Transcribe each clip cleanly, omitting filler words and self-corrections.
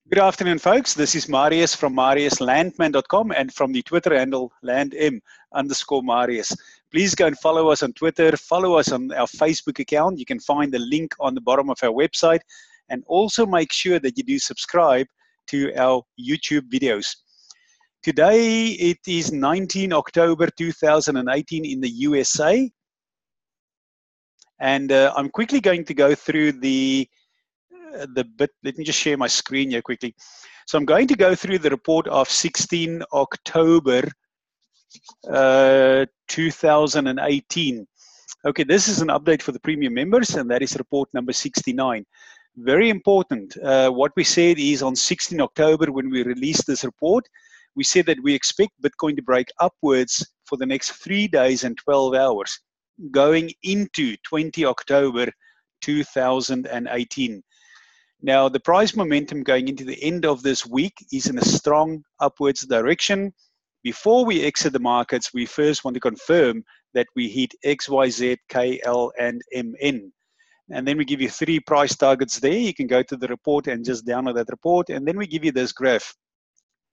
Good afternoon, folks. This is Marius from mariuslandman.com and from the Twitter handle landm_Marius. Please go and follow us on Twitter, follow us on our Facebook account. You can find the link on the bottom of our website, and also make sure that you do subscribe to our YouTube videos. Today, it is 19 October 2018 in the USA, and I'm quickly going to go through the bit. Let me just share my screen here quickly. So I'm going to go through the report of 16 October 2018. Okay, this is an update for the premium members, and that is report number 69. Very important. What we said is on 16 October when we released this report, we said that we expect Bitcoin to break upwards for the next 3 days and 12 hours going into 20 October 2018. Now, the price momentum going into the end of this week is in a strong upwards direction. Before we exit the markets, we first want to confirm that we hit XYZ, KL, and MN. And then we give you 3 price targets there. You can go to the report and just download that report. And then we give you this graph.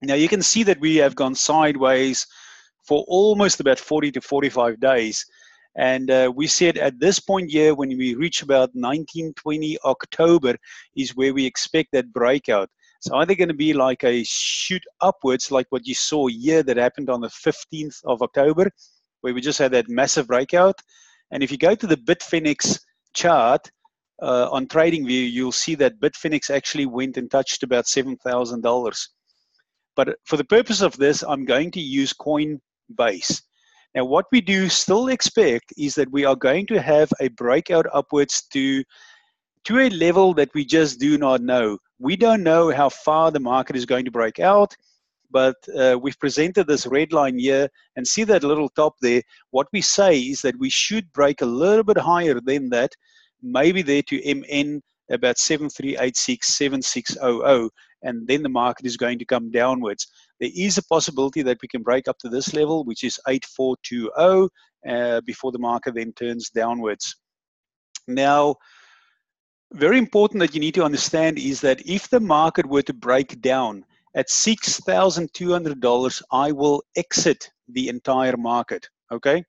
Now, you can see that we have gone sideways for almost about 40 to 45 days. And we said at this point here, when we reach about 19-20 October, is where we expect that breakout. It's either going to be like a shoot upwards, like what you saw here that happened on the 15th of October, where we just had that massive breakout. And if you go to the Bitfinex chart on TradingView, you'll see that Bitfinex actually went and touched about $7,000. But for the purpose of this, I'm going to use Coinbase. Now, what we do still expect is that we are going to have a breakout upwards to a level that we just do not know. We don't know how far the market is going to break out, but we've presented this red line here, and see that little top there. What we say is that we should break a little bit higher than that, maybe there to MN about 7386, 7600, and then the market is going to come downwards. There is a possibility that we can break up to this level, which is 8420, before the market then turns downwards. Now, very important that you need to understand is that if the market were to break down at $6,200, I will exit the entire market, okay?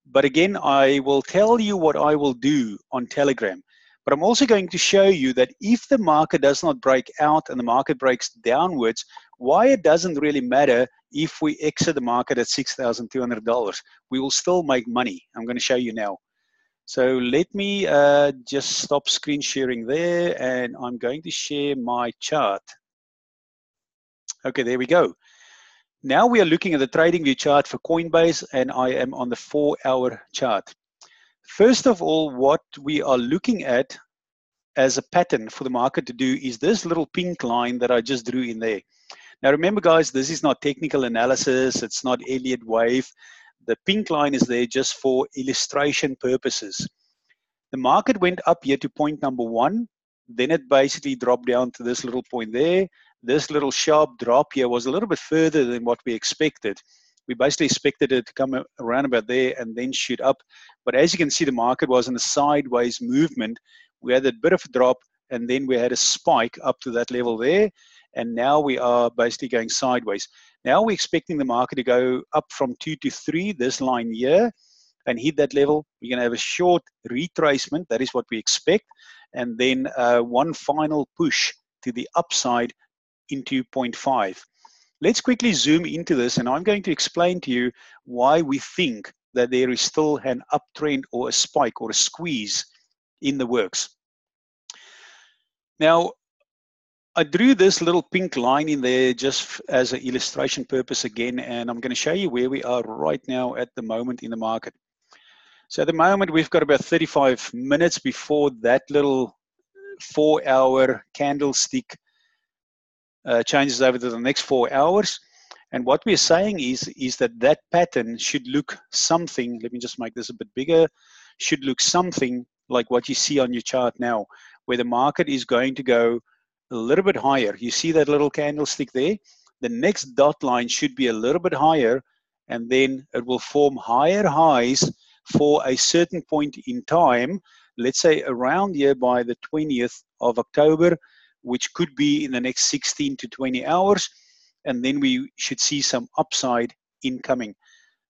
But again, I will tell you what I will do on Telegram. But I'm also going to show you that if the market does not break out and the market breaks downwards, why it doesn't really matter if we exit the market at $6,200. We will still make money. I'm going to show you now. So let me just stop screen sharing there, and I'm going to share my chart. Okay, there we go. Now we are looking at the TradingView chart for Coinbase, and I am on the 4-hour chart. First of all, what we are looking at as a pattern for the market to do is this little pink line that I just drew in there. Now remember, guys, this is not technical analysis. It's not Elliott wave. The pink line is there just for illustration purposes. The market went up here to point number 1. Then it basically dropped down to this little point there. This little sharp drop here was a little bit further than what we expected. We basically expected it to come around about there and then shoot up. But as you can see, the market was in a sideways movement. We had a bit of a drop, and then we had a spike up to that level there. And now we are basically going sideways. Now we're expecting the market to go up from 2 to 3, this line here, and hit that level. We're going to have a short retracement. That is what we expect. And then one final push to the upside into 0.5. Let's quickly zoom into this, and I'm going to explain to you why we think that there is still an uptrend or a spike or a squeeze in the works. Now, I drew this little pink line in there just as an illustration purpose again, and I'm going to show you where we are right now at the moment in the market. So at the moment, we've got about 35 minutes before that little 4-hour candlestick changes over to the next 4 hours. And what we're saying is that pattern should look something, let me just make this a bit bigger, should look something like what you see on your chart now, where the market is going to go a little bit higher. You see that little candlestick there? The next dot line should be a little bit higher, and then it will form higher highs for a certain point in time, let's say around here by the 20th of October, which could be in the next 16 to 20 hours. And then we should see some upside incoming.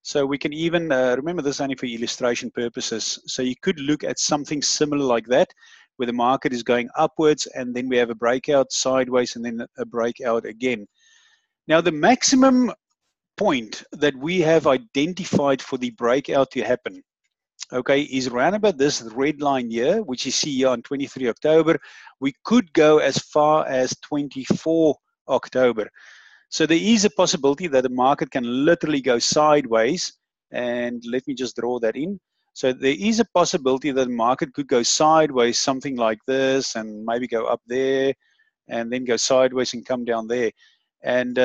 So we can even, remember this only for illustration purposes. So you could look at something similar like that, where the market is going upwards and then we have a breakout sideways and then a breakout again. Now the maximum point that we have identified for the breakout to happen, okay, is around about this red line here, which you see here on 23 October. We could go as far as 24 October. So there is a possibility that the market can literally go sideways. And let me just draw that in. So there is a possibility that the market could go sideways, something like this, and maybe go up there, and then go sideways and come down there. And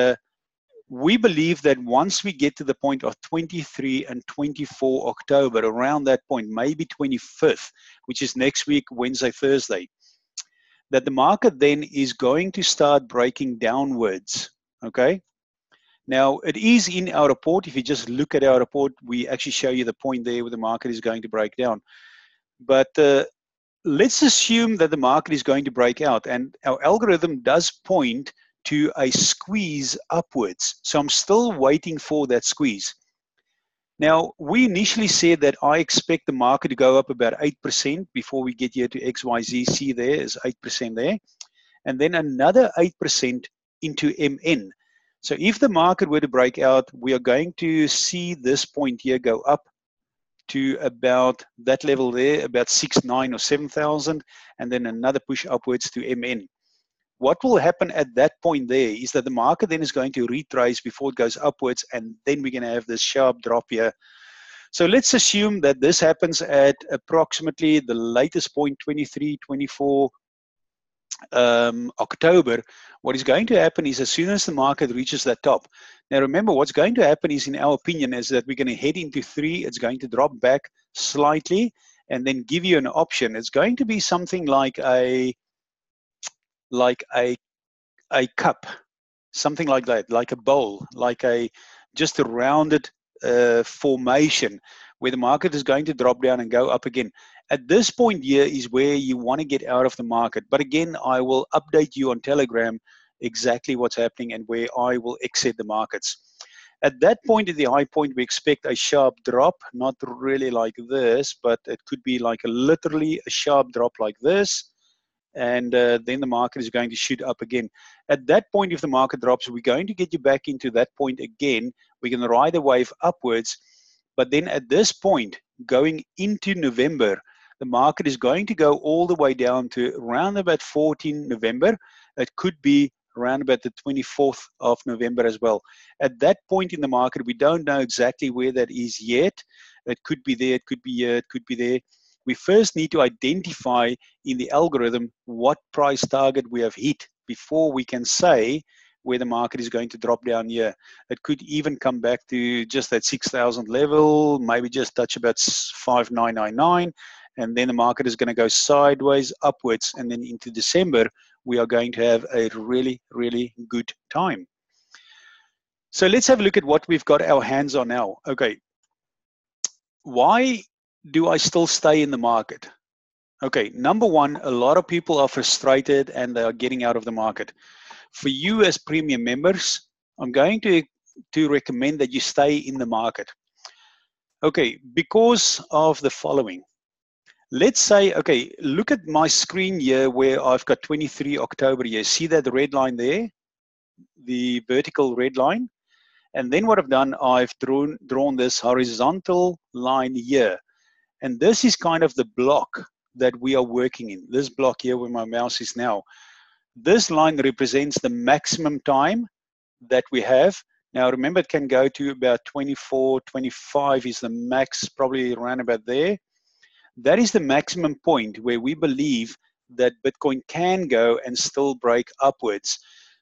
we believe that once we get to the point of 23 and 24 October, around that point, maybe 25th, which is next week, Wednesday, Thursday, that the market then is going to start breaking downwards. Okay. Now it is in our report. If you just look at our report, we actually show you the point there where the market is going to break down. But let's assume that the market is going to break out, and our algorithm does point to a squeeze upwards. So I'm still waiting for that squeeze. Now, we initially said that I expect the market to go up about 8% before we get here to XYZ. See, there is 8% there. And then another 8% into MN. So if the market were to break out, we are going to see this point here go up to about that level there, about 6,900 or 7,000, and then another push upwards to MN. What will happen at that point there is that the market then is going to retrace before it goes upwards, and then we're going to have this sharp drop here. So let's assume that this happens at approximately the latest point, 23, 24 October. What is going to happen is as soon as the market reaches that top. Now remember, what's going to happen is, in our opinion, is that we're going to head into 3. It's going to drop back slightly and then give you an option. It's going to be something like a cup, something like that, like a bowl, like just a rounded formation where the market is going to drop down and go up again. At this point here is where you want to get out of the market. But again, I will update you on Telegram exactly what's happening and where I will exit the markets. At that point, at the high point, we expect a sharp drop, not really like this, but it could be like literally a sharp drop like this. And then the market is going to shoot up again. At that point, if the market drops, we're going to get you back into that point again. We can ride a wave upwards. But then at this point, going into November, the market is going to go all the way down to around about 14 November. It could be around about the 24th of November as well. At that point in the market, we don't know exactly where that is yet. It could be there, it could be here, it could be there. We first need to identify in the algorithm what price target we have hit before we can say where the market is going to drop down here. It could even come back to just that 6,000 level, maybe just touch about 5,999, and then the market is going to go sideways upwards, and then into December, we are going to have a really, really good time. So let's have a look at what we've got our hands on now. Okay, why do I still stay in the market? Okay, number one, a lot of people are frustrated and they are getting out of the market. For you as premium members, I'm going to recommend that you stay in the market. Okay, because of the following. Let's say, okay, look at my screen here where I've got 23 October here. See that red line there? The vertical red line? And then what I've done, I've drawn this horizontal line here. And this is kind of the block that we are working in. This block here where my mouse is now. This line represents the maximum time that we have. Now remember, it can go to about 24, 25 is the max, probably around about there. That is the maximum point where we believe that Bitcoin can go and still break upwards.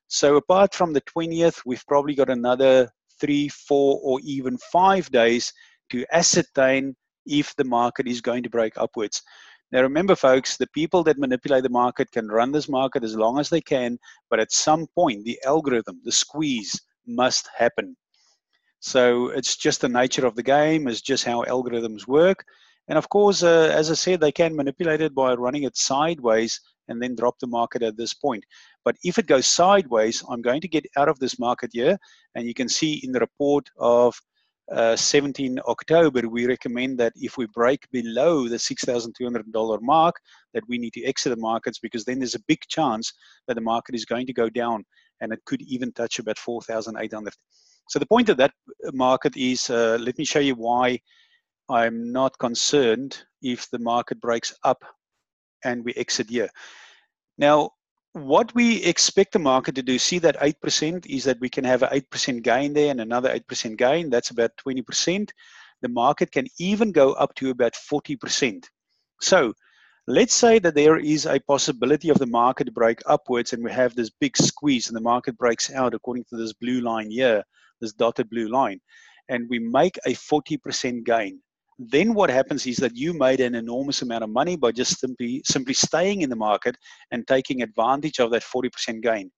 So apart from the 20th, we've probably got another 3, 4, or even 5 days to ascertain if the market is going to break upwards. Now remember, folks, the people that manipulate the market can run this market as long as they can, but at some point, the algorithm, the squeeze, must happen. So it's just the nature of the game, it's just how algorithms work. And of course, as I said, they can manipulate it by running it sideways and then drop the market at this point. But if it goes sideways, I'm going to get out of this market here. And you can see in the report of 17 October, we recommend that if we break below the $6,200 mark, that we need to exit the markets, because then there's a big chance that the market is going to go down, and it could even touch about 4,800. So the point of that market is, let me show you why I'm not concerned if the market breaks up and we exit here. Now, what we expect the market to do, see that 8%, is that we can have an 8% gain there and another 8% gain. That's about 20%. The market can even go up to about 40%. So let's say that there is a possibility of the market to break upwards, and we have this big squeeze and the market breaks out according to this blue line here, this dotted blue line, and we make a 40% gain. Then what happens is that you made an enormous amount of money by just simply staying in the market and taking advantage of that 40% gain.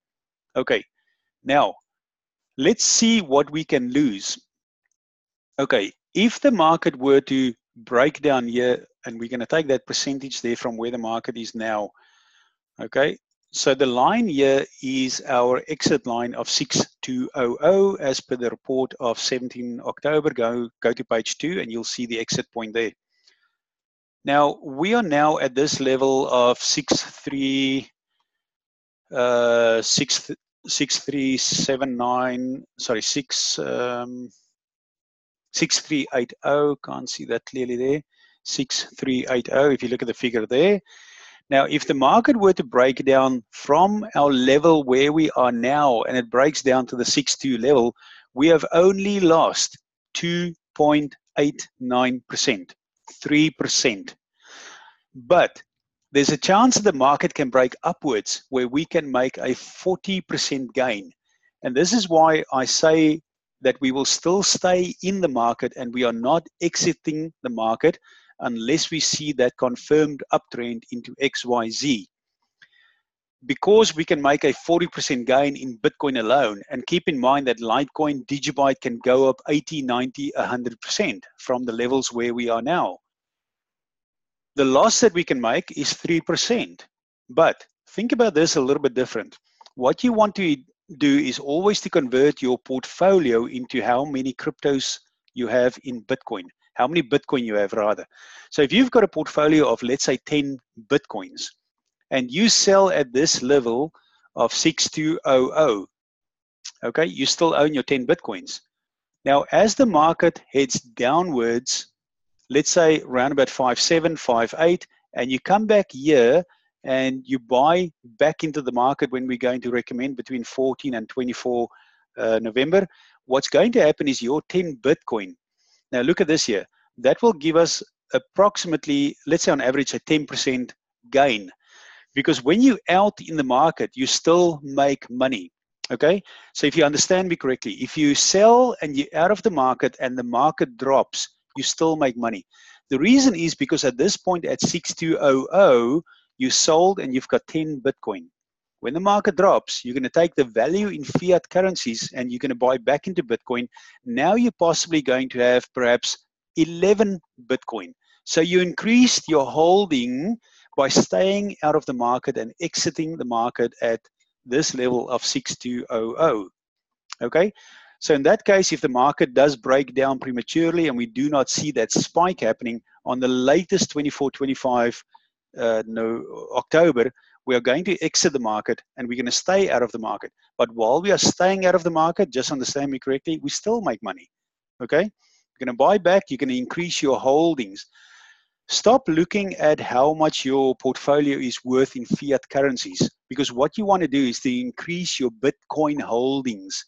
Okay, now let's see what we can lose. Okay, if the market were to break down here, and we're going to take that percentage there from where the market is now. Okay, so the line here is our exit line of 6200 as per the report of 17 October. Go to page 2 and you'll see the exit point there. Now, we are now at this level of 6379, sorry, 6380, can't see that clearly there, 6380 if you look at the figure there. Now, if the market were to break down from our level where we are now and it breaks down to the 62 level, we have only lost 2.89%, 3%. But there's a chance that the market can break upwards where we can make a 40% gain. And this is why I say that we will still stay in the market and we are not exiting the market unless we see that confirmed uptrend into XYZ. Because we can make a 40% gain in Bitcoin alone, and keep in mind that Litecoin, Digibyte can go up 80, 90, 100% from the levels where we are now. The loss that we can make is 3%. But think about this a little bit different. What you want to do is always to convert your portfolio into how many cryptos you have in Bitcoin. How many Bitcoin you have, rather. So if you've got a portfolio of, let's say, 10 Bitcoins, and you sell at this level of 6200, okay, you still own your 10 Bitcoins. Now, as the market heads downwards, let's say around about 5.7, 5.8, and you come back here and you buy back into the market when we're going to recommend between 14 and 24 November, what's going to happen is your 10 Bitcoin. Now look at this here. That will give us approximately, let's say on average, a 10% gain. Because when you're out in the market, you still make money. Okay? So if you understand me correctly, if you sell and you're out of the market and the market drops, you still make money. The reason is because at this point at 6200, you sold and you've got 10 Bitcoin. When the market drops, you're going to take the value in fiat currencies and you're going to buy back into Bitcoin. Now you're possibly going to have perhaps 11 Bitcoin. So you increased your holding by staying out of the market and exiting the market at this level of 6200. Okay? So in that case, if the market does break down prematurely and we do not see that spike happening on the latest 24-25 October, we are going to exit the market and we're going to stay out of the market. But while we are staying out of the market, just understand me correctly, we still make money. Okay? You're going to buy back, you're going to increase your holdings. Stop looking at how much your portfolio is worth in fiat currencies, because what you want to do is to increase your Bitcoin holdings.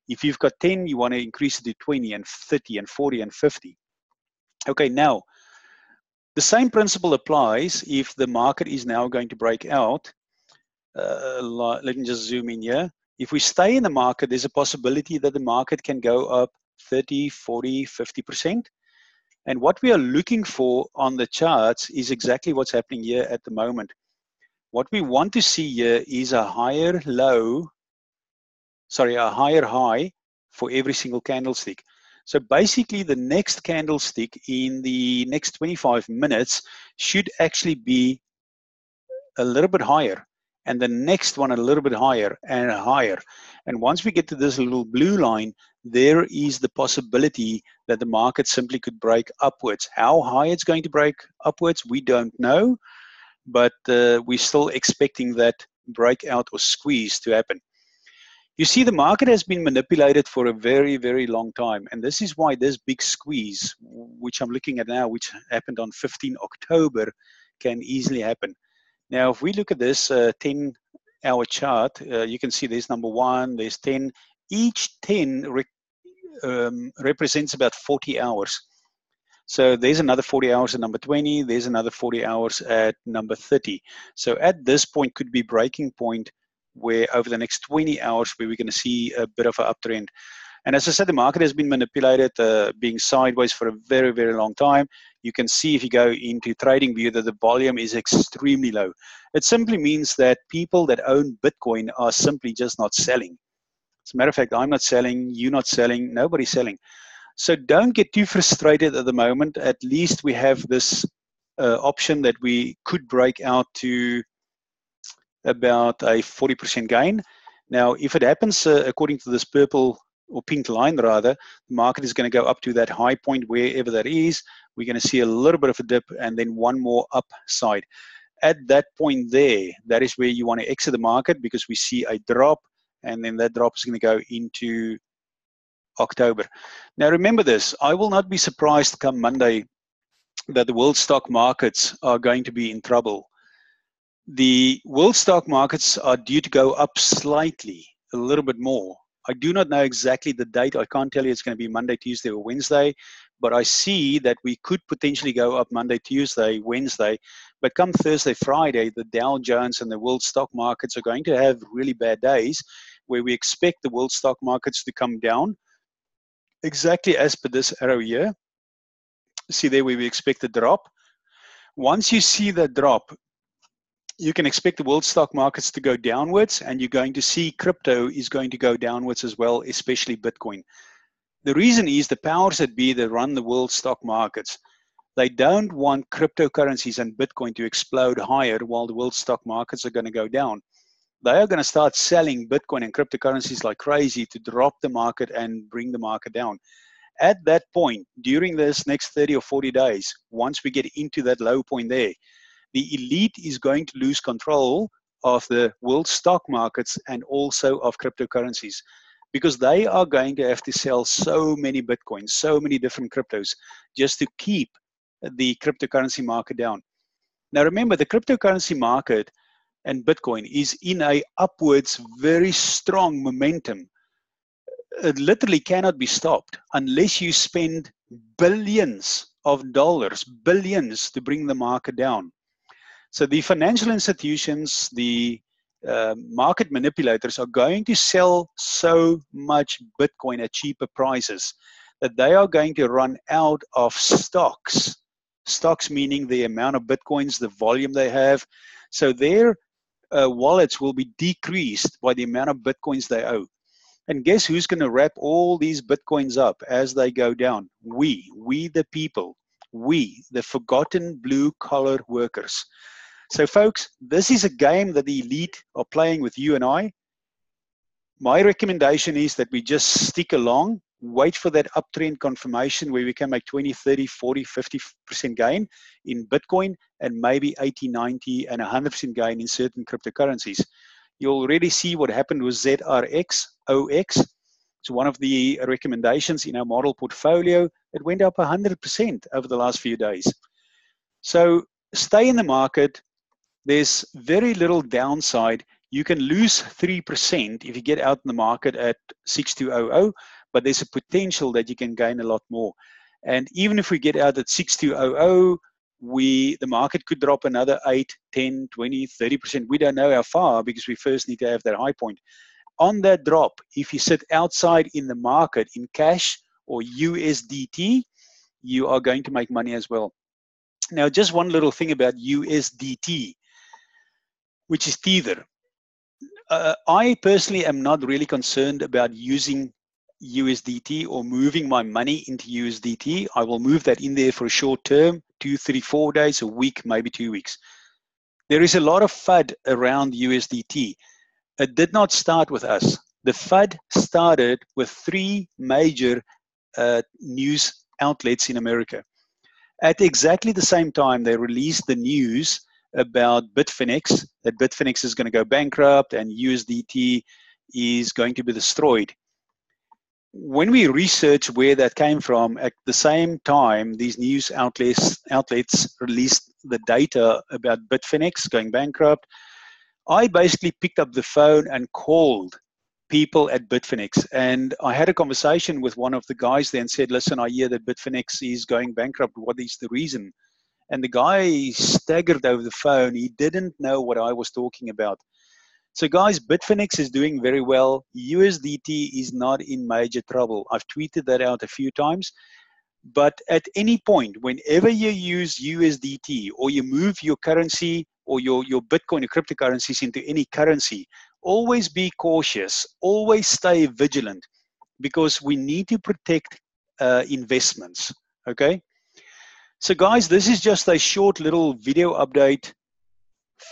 If you've got 10, you want to increase it to 20 and 30 and 40 and 50. Okay, now, the same principle applies if the market is now going to break out. Let me just zoom in here. If we stay in the market, there's a possibility that the market can go up 30, 40, 50%. And what we are looking for on the charts is exactly what's happening here at the moment. What we want to see here is a higher low, sorry, a higher high for every single candlestick. So basically the next candlestick in the next 25 minutes should actually be a little bit higher, and the next one a little bit higher and higher. And once we get to this little blue line, there is the possibility that the market simply could break upwards. How high it's going to break upwards, we don't know, but we're still expecting that breakout or squeeze to happen. You see, the market has been manipulated for a very, very long time. And this is why this big squeeze, which I'm looking at now, which happened on 15 October, can easily happen. Now, if we look at this 10-hour chart, you can see there's number 1, there's 10. Each 10 represents about 40 hours. So there's another 40 hours at number 20. There's another 40 hours at number 30. So at this point could be breaking point where over the next 20 hours where we're going to see a bit of an uptrend. And as I said, the market has been manipulated, being sideways for a very, very long time. You can see if you go into TradingView that the volume is extremely low. It simply means that people that own Bitcoin are simply just not selling. As a matter of fact, I'm not selling, you're not selling, nobody's selling. So don't get too frustrated at the moment. At least we have this option that we could break out to about a 40% gain. Now, if it happens according to this purple or pink line rather, the market is going to go up to that high point wherever that is. We're going to see a little bit of a dip and then one more upside. At that point there, that is where you want to exit the market because we see a drop and then that drop is going to go into October. Now remember this, I will not be surprised come Monday that the world stock markets are going to be in trouble. The world stock markets are due to go up slightly, a little bit more. I do not know exactly the date. I can't tell you it's going to be Monday, Tuesday, or Wednesday, but I see that we could potentially go up Monday, Tuesday, Wednesday. But come Thursday, Friday, the Dow Jones and the world stock markets are going to have really bad days where we expect the world stock markets to come down exactly as per this arrow here. See there where we expect a drop. Once you see that drop, you can expect the world stock markets to go downwards, and you're going to see crypto is going to go downwards as well, especially Bitcoin. The reason is the powers that be that run the world stock markets, they don't want cryptocurrencies and Bitcoin to explode higher while the world stock markets are going to go down. They are going to start selling Bitcoin and cryptocurrencies like crazy to drop the market and bring the market down. At that point, during this next 30 or 40 days, once we get into that low point there, the elite is going to lose control of the world stock markets and also of cryptocurrencies because they are going to have to sell so many Bitcoins, so many different cryptos just to keep the cryptocurrency market down. Now remember, the cryptocurrency market and Bitcoin is in a upwards very strong momentum. It literally cannot be stopped unless you spend billions of dollars, billions to bring the market down. So the financial institutions, the market manipulators are going to sell so much Bitcoin at cheaper prices that they are going to run out of stocks. Stocks meaning the amount of Bitcoins, the volume they have. So their wallets will be decreased by the amount of Bitcoins they owe. And guess who's going to wrap all these Bitcoins up as they go down? We the people, we, the forgotten blue-collar workers. So folks, this is a game that the elite are playing with you and I. My recommendation is that we just stick along, wait for that uptrend confirmation where we can make 20, 30, 40, 50% gain in Bitcoin and maybe 80, 90, and 100% gain in certain cryptocurrencies. You'll already see what happened with ZRX, OX. It's one of the recommendations in our model portfolio. It went up 100% over the last few days. So stay in the market. There's very little downside. You can lose 3% if you get out in the market at 6200, but there's a potential that you can gain a lot more. And even if we get out at 6200, the market could drop another 8, 10, 20, 30%. We don't know how far because we first need to have that high point. On that drop, if you sit outside in the market in cash or USDT, you are going to make money as well. Now, just one little thing about USDT, which is Tether. I personally am not really concerned about using USDT or moving my money into USDT. I will move that in there for a short term, 2, 3, 4 days, a week, maybe 2 weeks. There is a lot of FUD around USDT. It did not start with us. The FUD started with 3 major news outlets in America. At exactly the same time, they released the news about Bitfinex, that Bitfinex is going to go bankrupt and USDT is going to be destroyed. When we researched where that came from, at the same time, these news outlets released the data about Bitfinex going bankrupt. I basically picked up the phone and called people at Bitfinex. And I had a conversation with one of the guys there and said, listen, I hear that Bitfinex is going bankrupt. What is the reason? And the guy staggered over the phone. He didn't know what I was talking about. So guys, Bitfinex is doing very well. USDT is not in major trouble. I've tweeted that out a few times. But at any point, whenever you use USDT or you move your currency or your Bitcoin or cryptocurrencies into any currency, always be cautious. Always stay vigilant, because we need to protect investments, okay? So guys, this is just a short little video update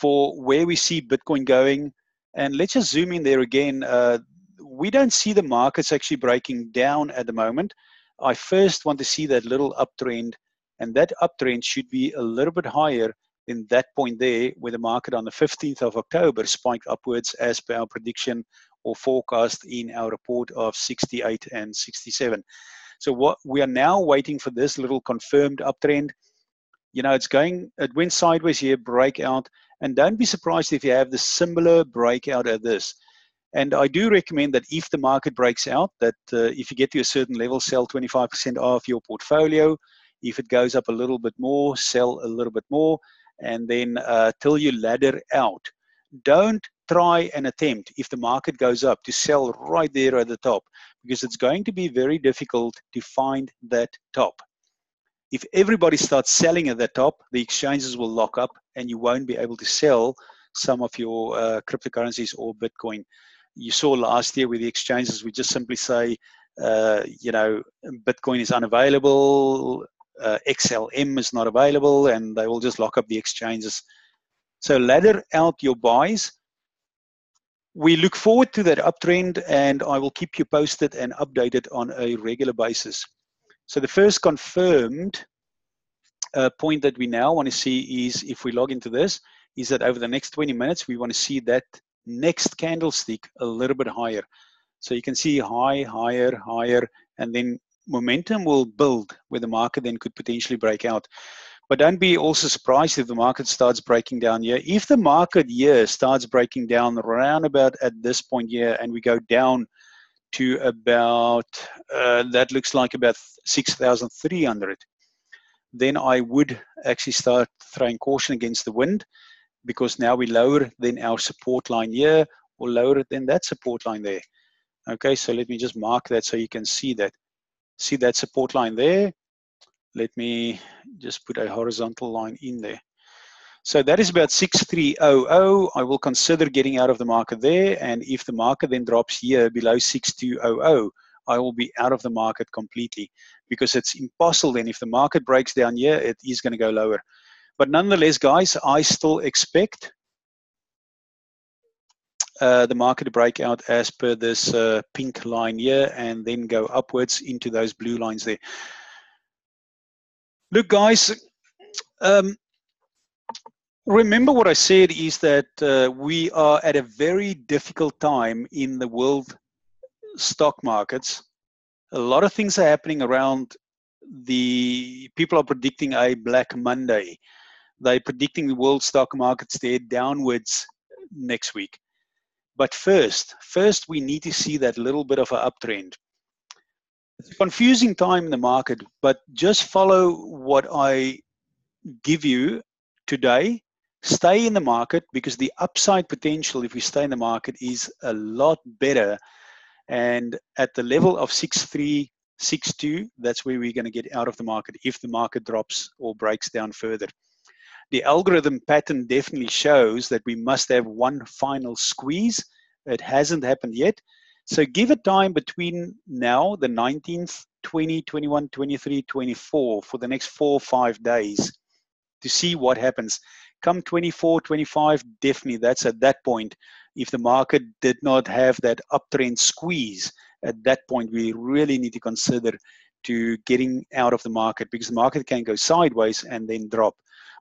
for where we see Bitcoin going. And let's just zoom in there again. We don't see the markets actually breaking down at the moment. I first want to see that little uptrend, and that uptrend should be a little bit higher than that point there, where the market on the 15th of October spiked upwards as per our prediction or forecast in our report of 68 and 67. So what we are now waiting for, this little confirmed uptrend. You know, it went sideways here, breakout, and don't be surprised if you have the similar breakout at this. And I do recommend that if the market breaks out, that if you get to a certain level, sell 25% of your portfolio. If it goes up a little bit more, sell a little bit more, and then till you ladder out. Don't try and attempt, if the market goes up, to sell right there at the top, because it's going to be very difficult to find that top. If everybody starts selling at the top, the exchanges will lock up and you won't be able to sell some of your cryptocurrencies or Bitcoin. You saw last year with the exchanges, we just simply say, you know, Bitcoin is unavailable, XLM is not available, and they will just lock up the exchanges. So ladder out your buys. We look forward to that uptrend, and I will keep you posted and updated on a regular basis. So the first confirmed point that we now want to see is, if we log into this, is that over the next 20 minutes, we want to see that next candlestick a little bit higher. So you can see high, higher, higher, and then momentum will build where the market then could potentially break out. But don't be also surprised if the market starts breaking down here. If the market here starts breaking down around about at this point here, and we go down to about, that looks like about 6,300, then I would actually start throwing caution against the wind, because now we're lower than our support line here, or lower than that support line there. Okay, so let me just mark that so you can see that. See that support line there? Let me just put a horizontal line in there. So that is about 6,300. I will consider getting out of the market there, and if the market then drops here below 6,200, I will be out of the market completely, because it's impossible then. If the market breaks down here, it is going to go lower. But nonetheless, guys, I still expect the market to break out as per this pink line here, and then go upwards into those blue lines there. Look, guys, remember what I said is that we are at a very difficult time in the world stock markets. A lot of things are happening around. The people are predicting a Black Monday. They're predicting the world stock markets there downwards next week. But first we need to see that little bit of an uptrend. It's a confusing time in the market, but just follow what I give you today. Stay in the market, because the upside potential, if we stay in the market, is a lot better. And at the level of 6,362, that's where we're going to get out of the market if the market drops or breaks down further. The algorithm pattern definitely shows that we must have one final squeeze. It hasn't happened yet. So give it time between now, the 19th, 20, 21, 23, 24, for the next 4 or 5 days to see what happens. Come 24, 25, definitely that's at that point. If the market did not have that uptrend squeeze, at that point we really need to consider to getting out of the market, because the market can go sideways and then drop.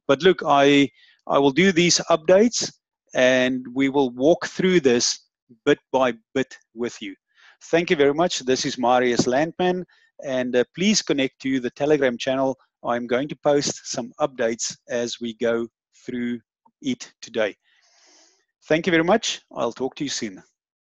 But look, I will do these updates and we will walk through this bit by bit with you. Thank you very much. This is Marius Landman, and please connect to the Telegram channel. I'm going to post some updates as we go through it today. Thank you very much. I'll talk to you soon.